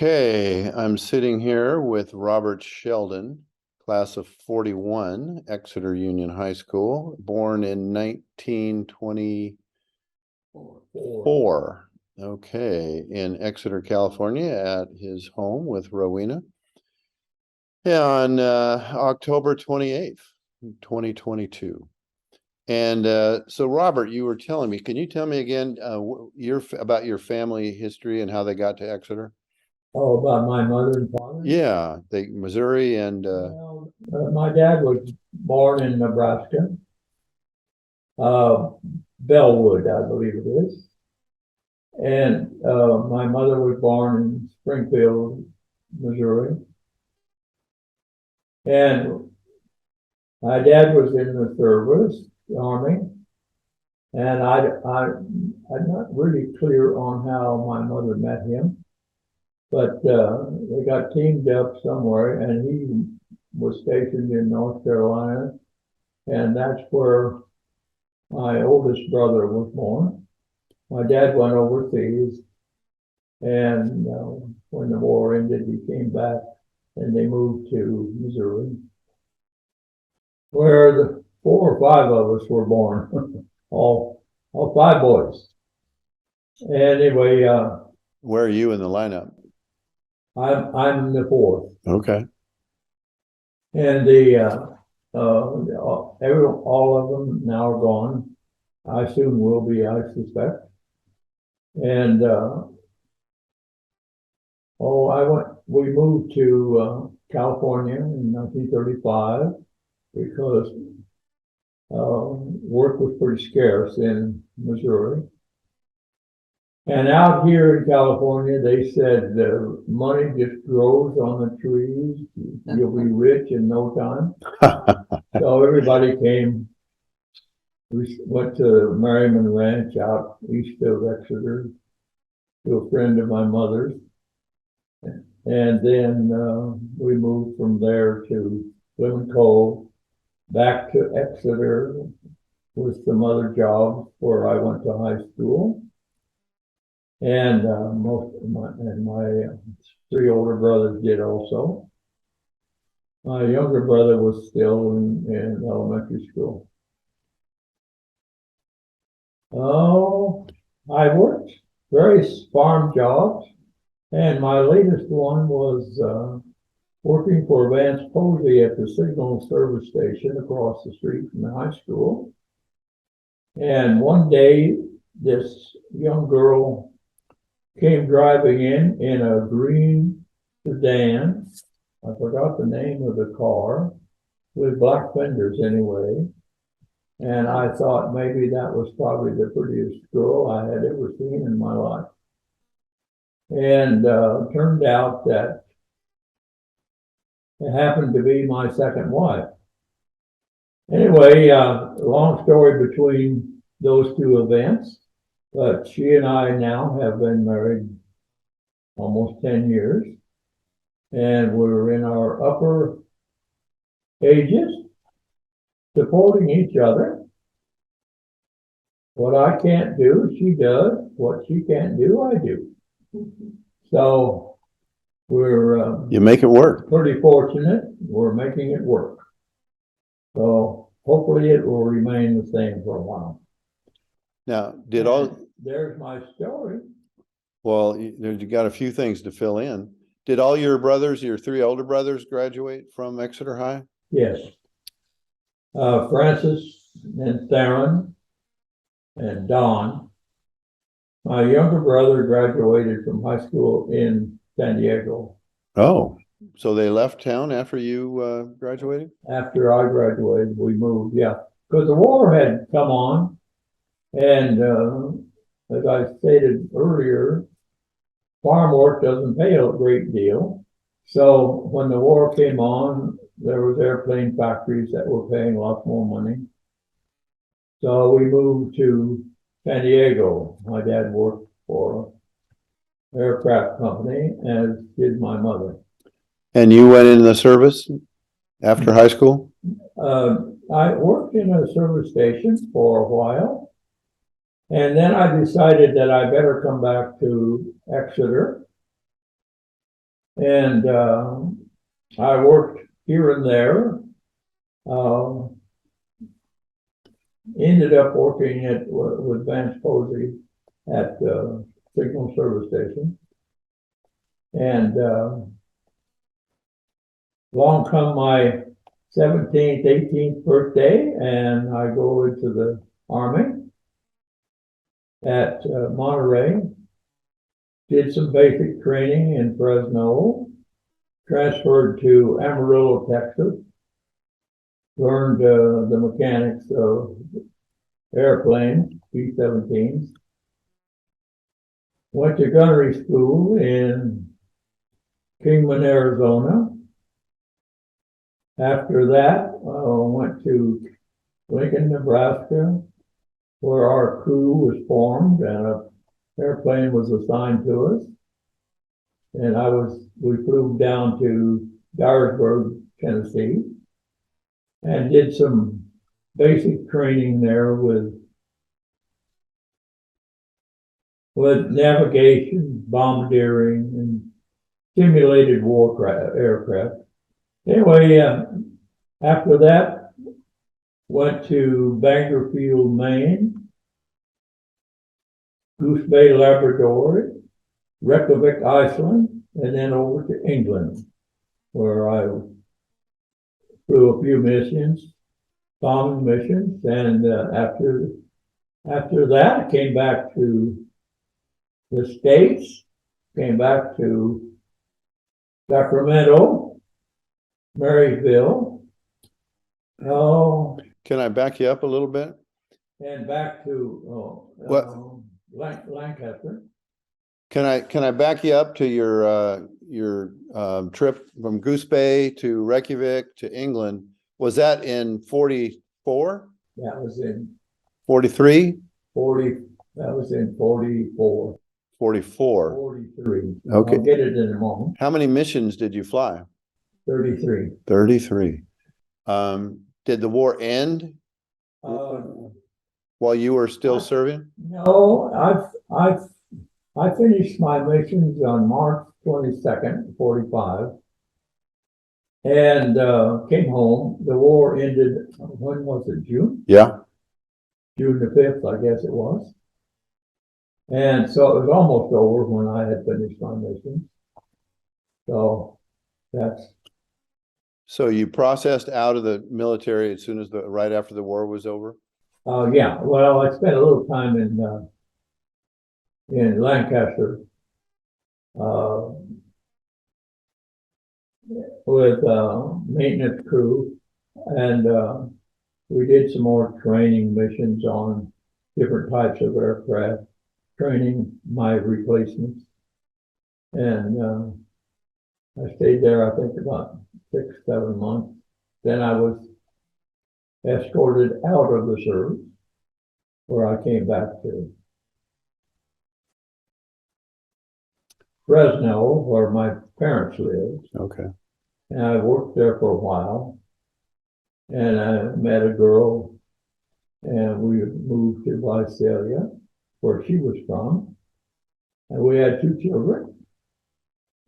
Okay, I'm sitting here with Robert Sheldon, class of 41, Exeter Union High School, born in 1924. Okay, in Exeter, California, at his home with Rowena. On October 28th, 2022. And so, Robert, you were telling me, can you tell me again about your family history and how they got to Exeter? Oh, about my mother and father? Yeah, Missouri and Well, my dad was born in Nebraska, Bellwood, I believe it is. And my mother was born in Springfield, Missouri. And my dad was in the service, the Army. And I'm not really clear on how my mother met him. But they got teamed up somewhere, and he was stationed in North Carolina, and that's where my oldest brother was born. My dad went overseas, and when the war ended, he came back, and they moved to Missouri, where the 4 or 5 of us were born, all 5 boys. Anyway, where are you in the lineup? I'm the 4th. Okay. And all of them now are gone. I soon will be, I suspect. And we moved to California in 1935 because work was pretty scarce in Missouri. And out here in California, they said the money just grows on the trees. You'll be rich in no time. So everybody came. We went to Merriman Ranch out east of Exeter to a friend of my mother's. And then we moved from there to Lemon Cove, back to Exeter with some other jobs where I went to high school. And my 3 older brothers did also. My younger brother was still in elementary school. Oh, I worked various farm jobs, and my latest one was working for Vance Posey at the signal service station across the street from the high school. And one day, this young girl came driving in a green sedan. I forgot the name of the car, with black fenders anyway. And I thought maybe that was probably the prettiest girl I had ever seen in my life. And turned out that it happened to be my second wife. Anyway, long story between those 2 events. But she and I now have been married almost 10 years, and we're in our upper ages, supporting each other. What I can't do, she does. What she can't do, I do. So we're You make it work. Pretty fortunate. We're making it work. So hopefully it will remain the same for a while. Now, there's my story. Well, you got a few things to fill in. Did all your 3 older brothers graduate from Exeter High? Yes. Francis and Theron and Don. My younger brother graduated from high school in San Diego. Oh, so they left town after you graduated? After I graduated, we moved, yeah. Because the war had come on. And as I stated earlier, farm work doesn't pay a great deal. So when the war came on, there was airplane factories that were paying lots more money. So we moved to San Diego. My dad worked for an aircraft company, as did my mother. And you went in the service after high school? I worked in a service station for a while. And then I decided that I better come back to Exeter And I worked here and there. Ended up working with Vance Posey at Signal Service Station. And along come my 17th, 18th birthday, and I go into the Army at Monterey. Did some basic training in Fresno, transferred to Amarillo, Texas, learned the mechanics of airplanes, B-17s. Went to gunnery school in Kingman, Arizona. After that, went to Lincoln, Nebraska, where our crew was formed and an airplane was assigned to us. And we flew down to Dyersburg, Tennessee, and did some basic training there with navigation, bombardiering, and simulated aircraft. Anyway, after that, went to Bangor Field, Maine, Goose Bay, Labrador, Reykjavik, Iceland, and then over to England, where I flew a few missions, bombing missions, and after that, I came back to the States, came back to Sacramento, Marysville. Can I back you up a little bit? And back to Lancaster. Can I back you up to your trip from Goose Bay to Reykjavik to England? Was that in 44? That was in 43? 40. That was in 44. 44. 43. Okay. I'll get it in a moment. How many missions did you fly? 33. 33. Did the war end while you were still serving? No, I finished my missions on March 22nd, 45, and came home. The war ended, when was it, June? Yeah. June the 5th, I guess it was. And so it was almost over when I had finished my mission. So that's. So you processed out of the military as soon as right after the war was over? Yeah, well, I spent a little time in Lancaster with maintenance crew, and we did some more training missions on different types of aircraft, training my replacements, and I stayed there, I think, about 6-7 months. Then I was escorted out of the service, where I came back to Fresno, where my parents lived. Okay. And I worked there for a while. And I met a girl, and we moved to Visalia, where she was from. And we had 2 children,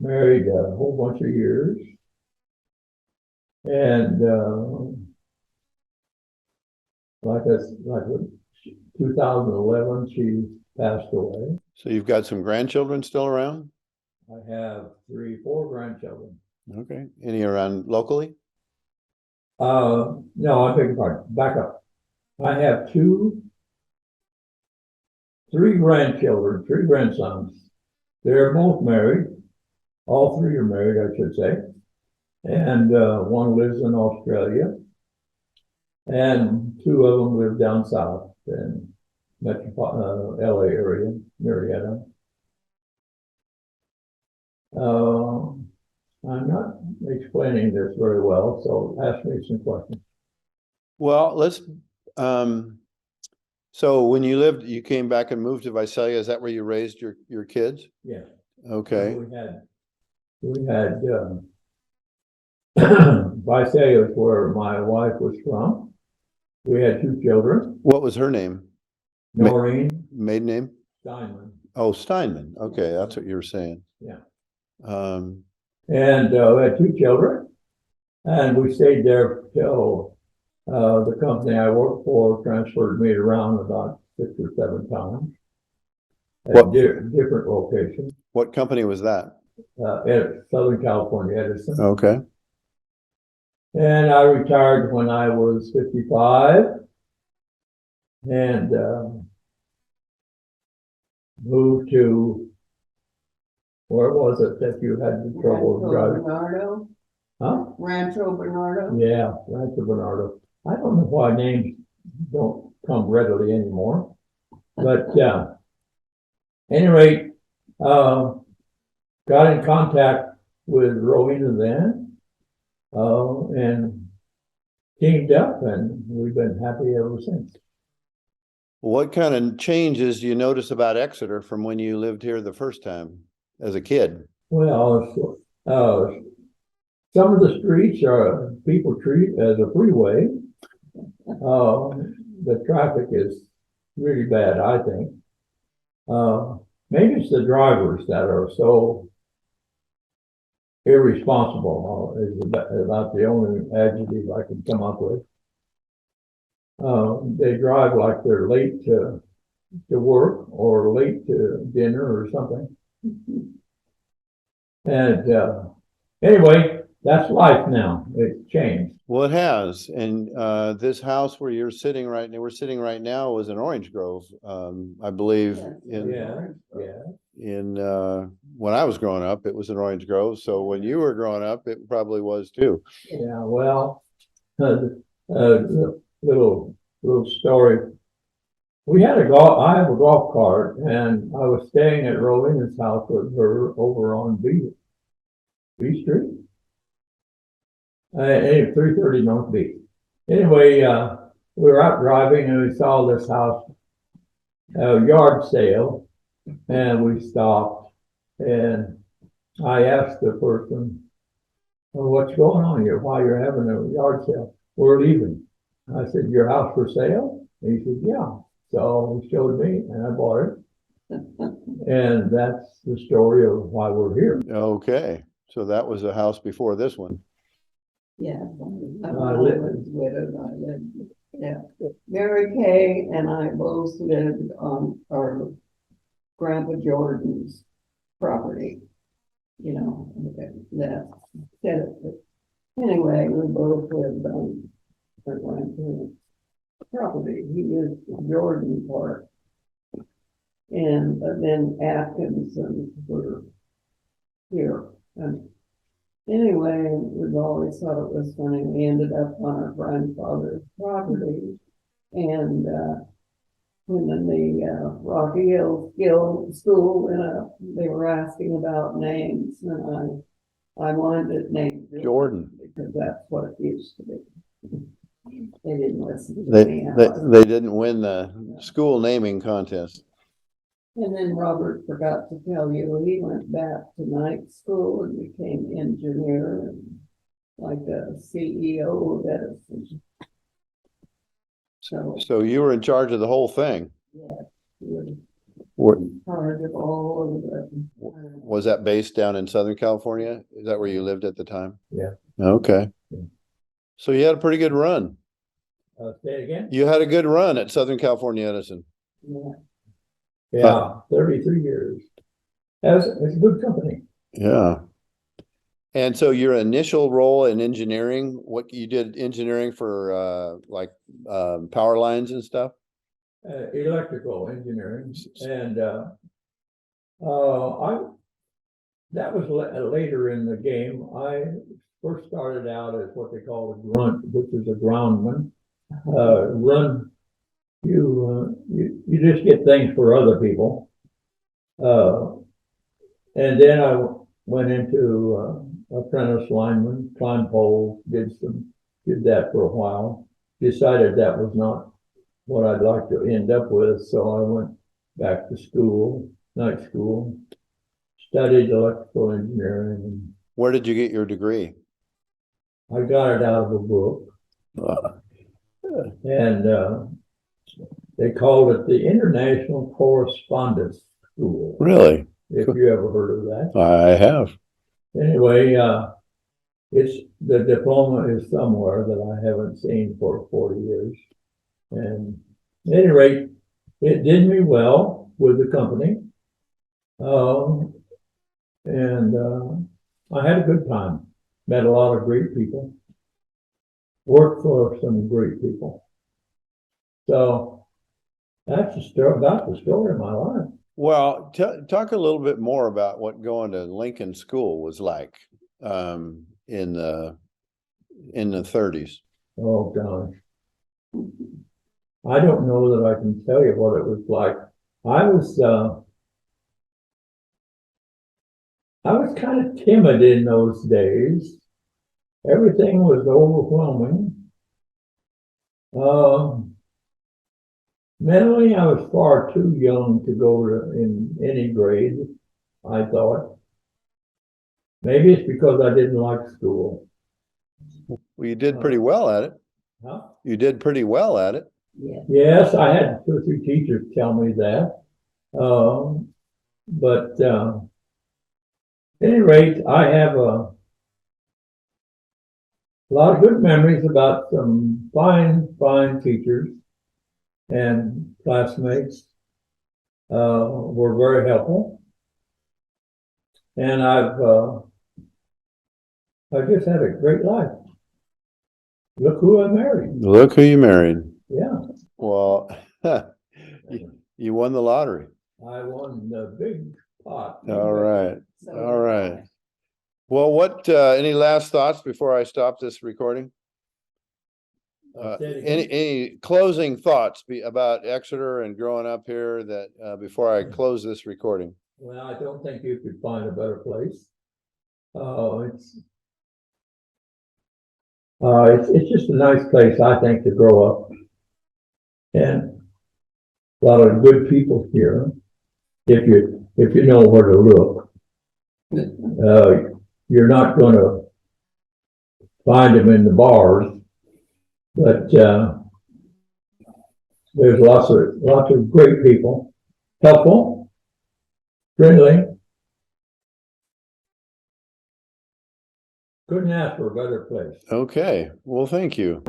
married a whole bunch of years. And like 2011, she passed away. So you've got some grandchildren still around? I have 4 grandchildren. Okay. Any around locally? No, I beg your pardon. Back up. I have 3 grandchildren, 3 grandsons. They're both married. All 3 are married, I should say. And one lives in Australia. And 2 of them live down south in LA area, Marietta. I'm not explaining this very well, so ask me some questions. Well, let's, so when you came back and moved to Visalia, is that where you raised your kids? Yeah. Okay. We had Visalia is where my wife was from. We had 2 children. What was her name? Noreen Maiden name? Steinman. Oh, Steinman. Okay, that's what you were saying. Yeah. And we had 2 children, and we stayed there till the company I worked for transferred me around about 6 or 7 times at What- different locations. What company was that? At Southern California Edison. Okay. And I retired when I was 55 and moved to, where was it that you had the trouble Rancho driving? Bernardo, Huh? Rancho Bernardo. Yeah, Rancho Bernardo. I don't know why names don't come readily anymore. But at any rate, got in contact with Rowena then and teamed up, and we've been happy ever since. What kind of changes do you notice about Exeter from when you lived here the first time as a kid? Well, some of the streets are people treat as a freeway. The traffic is really bad, I think. Maybe it's the drivers that are so irresponsible, is about the only adjective I can come up with. They drive like they're late to work or late to dinner or something. And anyway, that's life now. It's changed. Well, it has. And this house where you're sitting right now, we're sitting right now, was in Orange Grove, I believe. Yeah. In when I was growing up, it was in Orange Grove. So when you were growing up, it probably was too. Yeah, well, little story. I have a golf cart, and I was staying at Rowena's house with her over on B Street. 330 North B. Anyway, we were out driving and we saw this house, yard sale, and we stopped. And I asked the person, well, what's going on here? Why you're having a yard sale? We're leaving. I said, your house for sale? And he said, yeah. So he showed me and I bought it. And that's the story of why we're here. Okay. So that was a house before this one. Yeah. I I was widowed, I lived, yeah. Mary Kay and I both lived on our Grandpa Jordan's property. You know, that said it. Anyway, we both lived on our grandparents' property. He is the Jordan part. And then Atkins were here. And anyway, we've always thought it was funny. We ended up on our grandfather's property. And when the Rocky Hill School went up, they were asking about names. And I wanted it named Jordan. because that's what it used to be. They didn't listen to They, me. they didn't win the school naming contest. And then Robert forgot to tell you, he went back to night school and became engineer and like a CEO of Edison. So So you were in charge of the whole thing. he was Were- in charge of all of the. Was that based down in Southern California? Is that where you lived at the time? Yeah. Okay. Yeah. So you had a pretty good run. Say it again? You had a good run at Southern California Edison. Yeah. Yeah, 33 years. It's a good company. Yeah. And so your initial role in engineering, what you did engineering for power lines and stuff? Electrical engineering, and that was later in the game. I first started out as what they call a grunt, which is a groundman. You just get things for other people, and then I went into apprentice lineman, climbed poles, did that for a while. Decided that was not what I'd like to end up with, so I went back to school, night school, studied electrical engineering. Where did you get your degree? I got it out of a book, and they called it the International Correspondence School. Really? If you ever heard of that. I have. Anyway, the diploma is somewhere that I haven't seen for 40 years. And at any rate, it did me well with the company. I had a good time. Met a lot of great people. Worked for some great people. So that's the story about the story of my life. Well, talk a little bit more about what going to Lincoln School was like in the 30s. Oh, gosh. I don't know that I can tell you what it was like. I was kind of timid in those days. Everything was overwhelming. Mentally, I was far too young to go in any grade, I thought. Maybe it's because I didn't like school. Well, you did pretty well at it. Huh? You did pretty well at it. Yeah. Yes, I had 2 or 3 teachers tell me that. But at any rate, I have a lot of good memories about some fine teachers and classmates. Were very helpful. And I just had a great life. Look who I married. Look who you married. Yeah, Well, you won the lottery. I won the big pot. All right. So All right. Well, what, any last thoughts before I stop this recording? Any closing thoughts about Exeter and growing up here that, before I close this recording? Well, I don't think you could find a better place. It's just a nice place, I think, to grow up. And a lot of good people here, if you know where to look. You're not gonna find them in the bars, but there's lots of great people, helpful, friendly. Couldn't ask for a better place. Okay. Well, thank you.